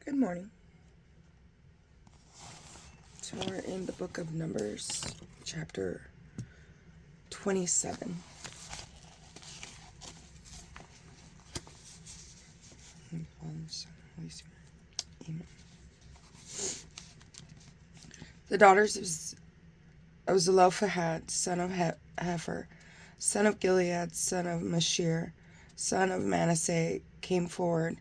Good morning. So we're in the book of Numbers, chapter 27. Amen. The daughters of Zelophehad, son of Hefer, son of Gilead, son of Mashir, son of Manasseh, came forward.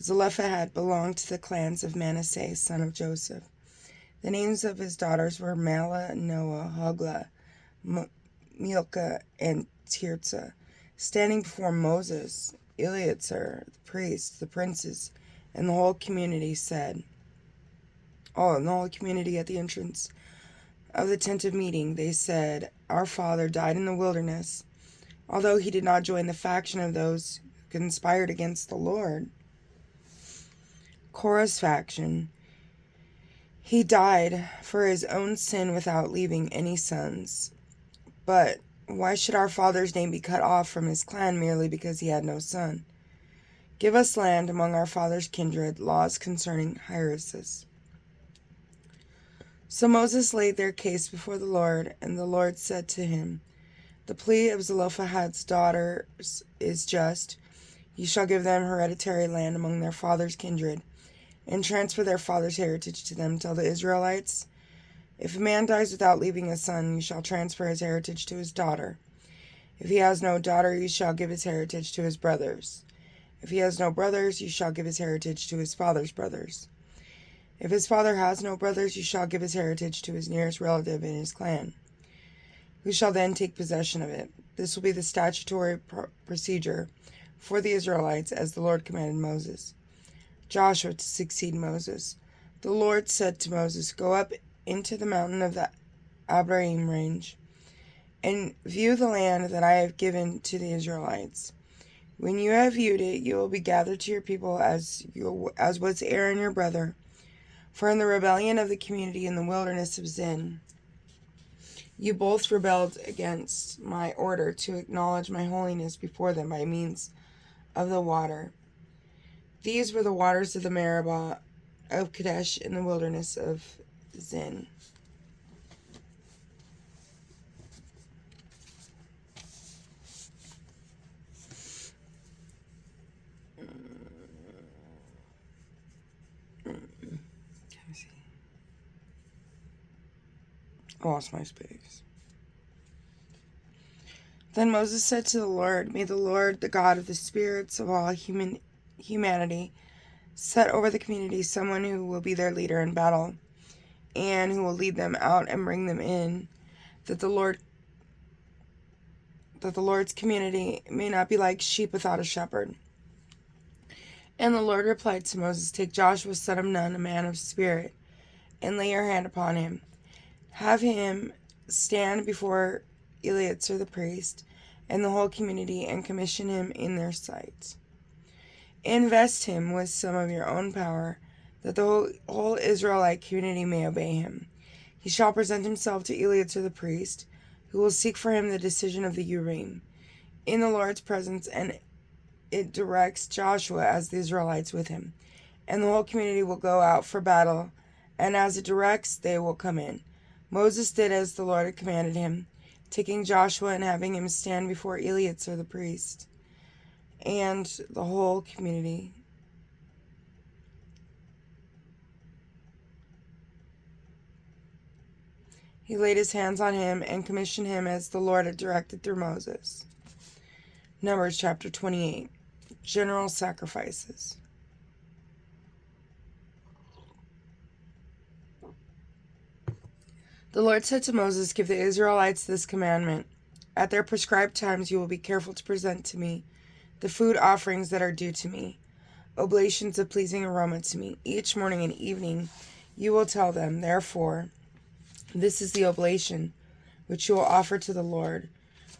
Zelophehad belonged to the clans of Manasseh, son of Joseph. The names of his daughters were Mahlah, Noah, Hoglah, Milcah, and Tirzah. Standing before Moses, Eleazar, the priest, the princes, and the whole community said, and the whole community at the entrance of the tent of meeting, they said, "Our father died in the wilderness, although he did not join the faction of those who conspired against the Lord." Korah's faction. He died for his own sin without leaving any sons. But why should our father's name be cut off from his clan merely because he had no son? Give us land among our father's kindred, laws concerning heiresses. So Moses laid their case before the Lord, and the Lord said to him, "The plea of Zelophehad's daughters is just. You shall give them hereditary land among their father's kindred, and transfer their father's heritage to them. Tell the Israelites, if a man dies without leaving a son, you shall transfer his heritage to his daughter. If he has no daughter, you shall give his heritage to his brothers. If he has no brothers, you shall give his heritage to his father's brothers. If his father has no brothers, you shall give his heritage to his nearest relative in his clan, who shall then take possession of it. This will be the statutory procedure for the Israelites, as the Lord commanded Moses." Joshua to succeed Moses. The Lord said to Moses, "Go up into the mountain of the Abraham range, and view the land that I have given to the Israelites. When you have viewed it, you will be gathered to your people as was Aaron your brother. For in the rebellion of the community in the wilderness of Zin, you both rebelled against my order to acknowledge my holiness before them by means of the water. These were the waters of the Meribah of Kadesh in the wilderness of Zin." I lost my space. Then Moses said to the Lord, "May the Lord, the God of the spirits of all humanity, set over the community someone who will be their leader in battle, and who will lead them out and bring them in, that the Lord's community may not be like sheep without a shepherd." And the Lord replied to Moses, "Take Joshua son of Nun, a man of spirit, and lay your hand upon him. Have him stand before Eleazar the priest and the whole community, and commission him in their sight. Invest him with some of your own power, that the whole Israelite community may obey him. He shall present himself to Eleazar the priest, who will seek for him the decision of the Urim, in the Lord's presence, and it directs Joshua as the Israelites with him. And the whole community will go out for battle, and as it directs, they will come in." Moses did as the Lord had commanded him, taking Joshua and having him stand before Eleazar the priest and the whole community. He laid his hands on him and commissioned him as the Lord had directed through Moses. Numbers chapter 28. General sacrifices. The Lord said to Moses, "Give the Israelites this commandment. At their prescribed times you will be careful to present to me the food offerings that are due to me, oblations of pleasing aroma to me. Each morning and evening you will tell them, therefore, this is the oblation which you will offer to the Lord: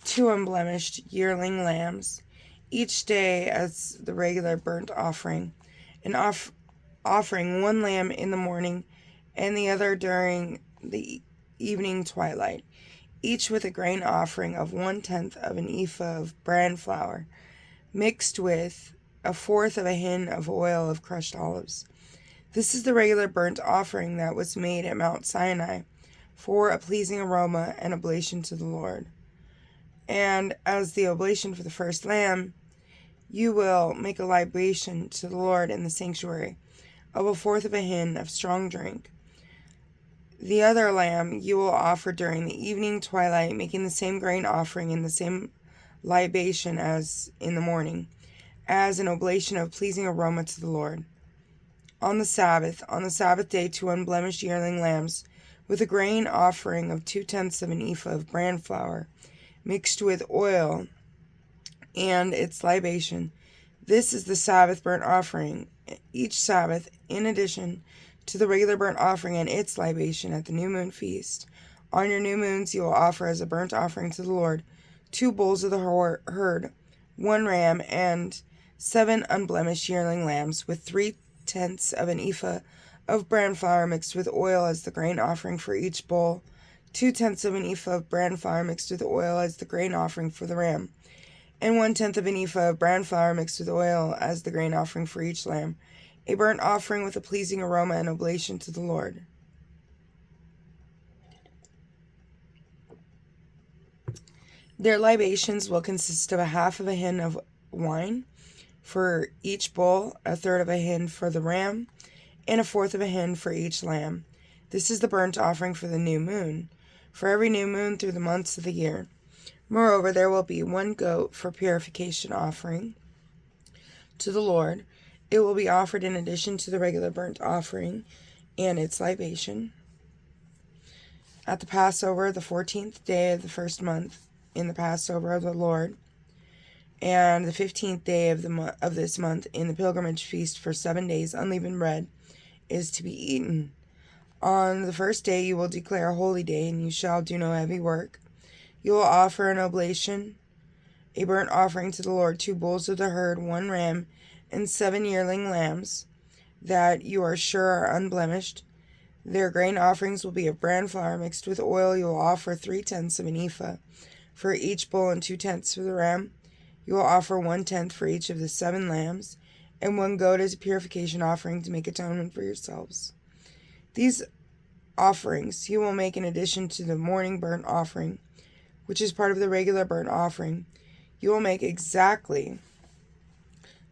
2 unblemished yearling lambs, each day as the regular burnt offering, and offering 1 lamb in the morning and the other during the evening twilight, each with a grain offering of 1/10 of an ephah of bran flour, mixed with 1/4 of a hin of oil of crushed olives. This is the regular burnt offering that was made at Mount Sinai for a pleasing aroma and oblation to the Lord. And as the oblation for the first lamb, you will make a libation to the Lord in the sanctuary of a fourth of a hin of strong drink. The other lamb you will offer during the evening twilight, making the same grain offering in the same libation as in the morning, as an oblation of pleasing aroma to the Lord. On the Sabbath day, 2 unblemished yearling lambs, with a grain offering of 2/10 of an ephah of bran flour, mixed with oil, and its libation. This is the Sabbath burnt offering. Each Sabbath, in addition to the regular burnt offering and its libation at the new moon feast. On your new moons you will offer as a burnt offering to the Lord 2 bulls of the herd, 1 ram, and 7 unblemished yearling lambs, with 3/10 of an ephah of bran flour mixed with oil as the grain offering for each bull, 2/10 of an ephah of bran flour mixed with oil as the grain offering for the ram, and 1/10 of an ephah of bran flour mixed with oil as the grain offering for each lamb, a burnt offering with a pleasing aroma and oblation to the Lord. Their libations will consist of a half of a hin of wine for each bull, a third of a hin for the ram, and a fourth of a hin for each lamb. This is the burnt offering for the new moon, for every new moon through the months of the year. Moreover, there will be 1 goat for purification offering to the Lord. It will be offered in addition to the regular burnt offering and its libation. At the Passover, the 14th day of the first month, in the Passover of the Lord, and the 15th day of this month in the pilgrimage feast for 7 days, unleavened bread is to be eaten. On the first day you will declare a holy day, and you shall do no heavy work. You will offer an oblation, a burnt offering to the Lord, 2 bulls of the herd, 1 ram, and 7 yearling lambs, that you are sure are unblemished. Their grain offerings will be of bran flour mixed with oil. You will offer 3/10 of an ephah for each bull, and 2/10 for the ram. You will offer 1/10 for each of the 7 lambs, and 1 goat as a purification offering to make atonement for yourselves. These offerings you will make in addition to the morning burnt offering, which is part of the regular burnt offering. You will make exactly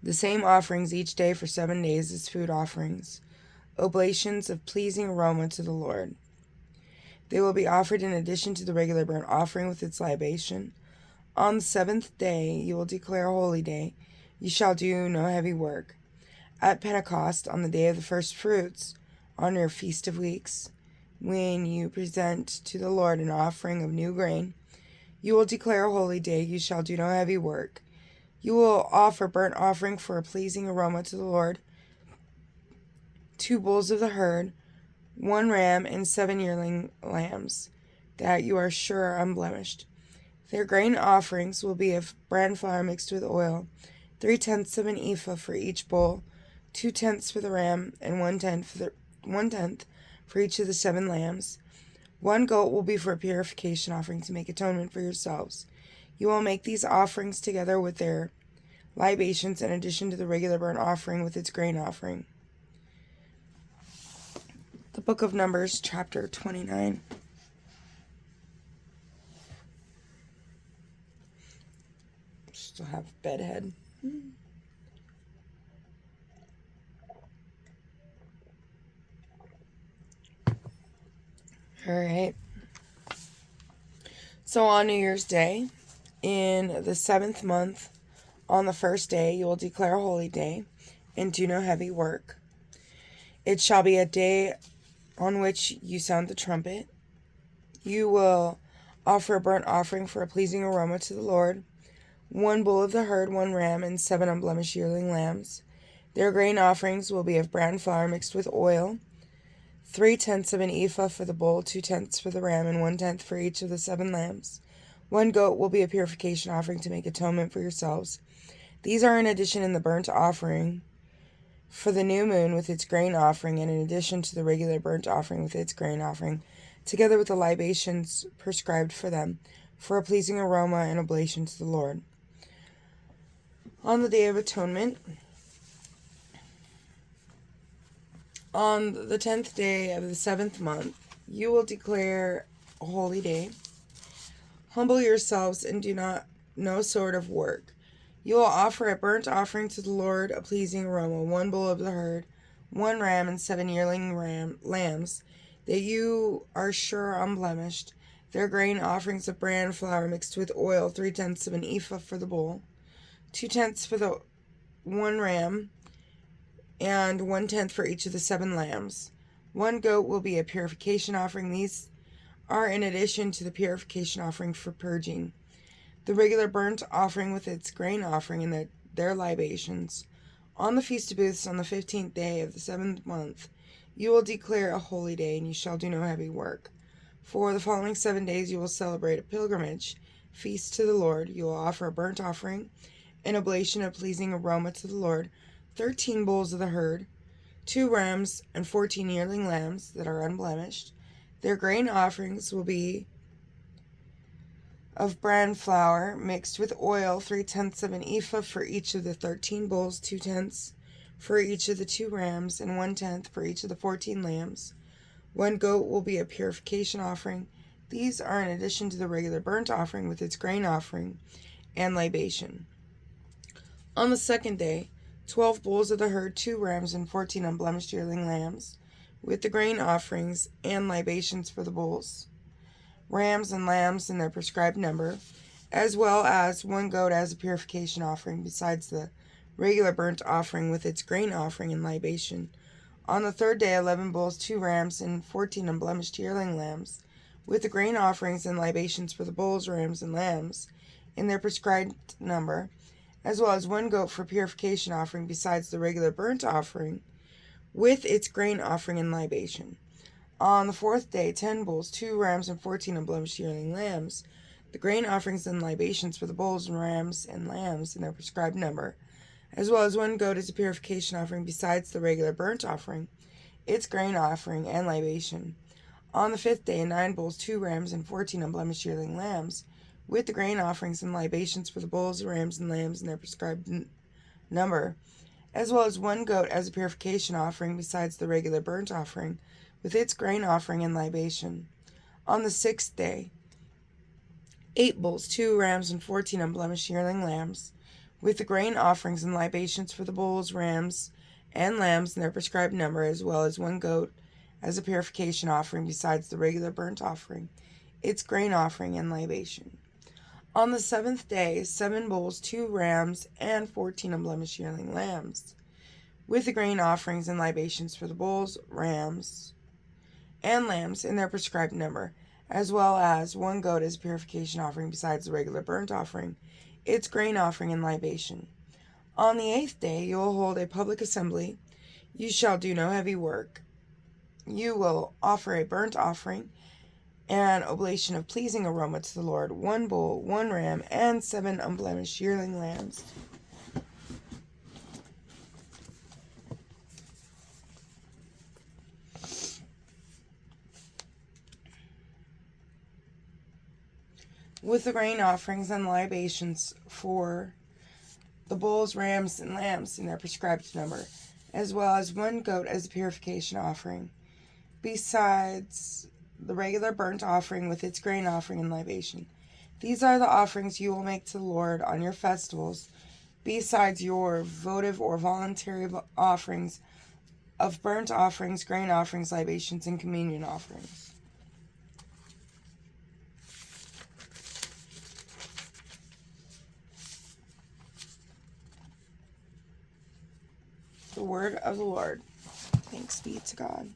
the same offerings each day for 7 days as food offerings, oblations of pleasing aroma to the Lord. They will be offered in addition to the regular burnt offering with its libation. On the 7th day you will declare a holy day. You shall do no heavy work. At Pentecost, on the day of the first fruits, on your Feast of Weeks, when you present to the Lord an offering of new grain, you will declare a holy day. You shall do no heavy work. You will offer burnt offering for a pleasing aroma to the Lord, 2 bulls of the herd, 1 ram, and 7 yearling lambs, that you are sure are unblemished. Their grain offerings will be of bran flour mixed with oil, 3/10 of an ephah for each bull, 2/10 for the ram, and 1/10 for each of the 7 lambs. 1 goat will be for a purification offering to make atonement for yourselves. You will make these offerings together with their libations in addition to the regular burnt offering with its grain offering. The Book of Numbers, chapter 29. Still have bedhead. Alright. So on New Year's Day, in the 7th month, on the first day, you will declare a holy day and do no heavy work. It shall be a day on which you sound the trumpet. You will offer a burnt offering for a pleasing aroma to the Lord, 1 bull of the herd, 1 ram, and 7 unblemished yearling lambs. Their grain offerings will be of bran flour mixed with oil, 3/10 of an ephah for the bull, 2/10 for the ram, and 1/10 for each of the 7 lambs. 1 goat will be a purification offering to make atonement for yourselves. These are in addition in the burnt offering for the new moon with its grain offering, and in addition to the regular burnt offering with its grain offering, together with the libations prescribed for them, for a pleasing aroma and oblation to the Lord. On the Day of Atonement, On the 10th day of the 7th month, you will declare a holy day. Humble yourselves and do not no sort of work. You will offer a burnt offering to the Lord, a pleasing aroma, 1 bull of the herd, 1 ram, and 7 yearling lambs, that you are sure are unblemished. Their grain offerings of bran flour mixed with oil, 3/10 of an ephah for the bull, 2/10 for the 1 ram, and 1/10 for each of the 7 lambs. 1 goat will be a purification offering. These are in addition to the purification offering for purging, the regular burnt offering with its grain offering and their libations. On the Feast of Booths on the 15th day of the 7th month, you will declare a holy day, and you shall do no heavy work. For the following 7 days you will celebrate a pilgrimage feast to the Lord. You will offer a burnt offering, an oblation of pleasing aroma to the Lord, 13 bulls of the herd, 2 rams, and 14 yearling lambs that are unblemished. Their grain offerings will be of bran flour mixed with oil, 3/10 of an ephah for each of the 13 bulls, 2/10 for each of the 2 rams, and 1/10 for each of the 14 lambs. 1 goat will be a purification offering. These are in addition to the regular burnt offering with its grain offering and libation. On the 2nd day, 12 bulls of the herd, 2 rams, and 14 unblemished yearling lambs, with the grain offerings and libations for the bulls, rams, and lambs in their prescribed number, as well as 1 goat as a purification offering, besides the regular burnt offering with its grain offering and libation. On the 3rd day, 11 bulls, 2 rams, and 14 unblemished yearling lambs, with the grain offerings and libations for the bulls, rams, and lambs in their prescribed number, as well as 1 goat for purification offering, besides the regular burnt offering with its grain offering and libation. On the 4th day, 10 bulls, 2 rams, and 14 unblemished yearling lambs, the grain offerings and libations for the bulls, and rams, and lambs in their prescribed number, as well as 1 goat as a purification offering, besides the regular burnt offering, its grain offering, and libation. On the 5th day, 9 bulls, 2 rams, and 14 unblemished yearling lambs, with the grain offerings and libations for the bulls, rams, and lambs in their prescribed number, as well as 1 goat as a purification offering, besides the regular burnt offering, with its grain offering and libation. On the 6th day, 8 bulls, 2 rams, and 14 unblemished yearling lambs, with the grain offerings and libations for the bulls, rams, and lambs in their prescribed number, as well as 1 goat as a purification offering, besides the regular burnt offering, its grain offering and libation. On the 7th day, 7 bulls, 2 rams, and 14 unblemished yearling lambs, with the grain offerings and libations for the bulls, rams, and lambs in their prescribed number, as well as 1 goat as a purification offering, besides the regular burnt offering, its grain offering and libation. On the 8th day you will hold a public assembly. You shall do no heavy work. You will offer a burnt offering, an oblation of pleasing aroma to the Lord, 1 bull, 1 ram, and 7 unblemished yearling lambs. With the grain offerings and libations for the bulls, rams, and lambs in their prescribed number, as well as 1 goat as a purification offering, besides the regular burnt offering with its grain offering and libation. These are the offerings you will make to the Lord on your festivals, besides your votive or voluntary offerings of burnt offerings, grain offerings, libations, and communion offerings. The word of the Lord. Thanks be to God.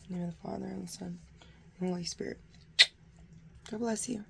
In the name of the Father, and the Son, and the Holy Spirit. God bless you.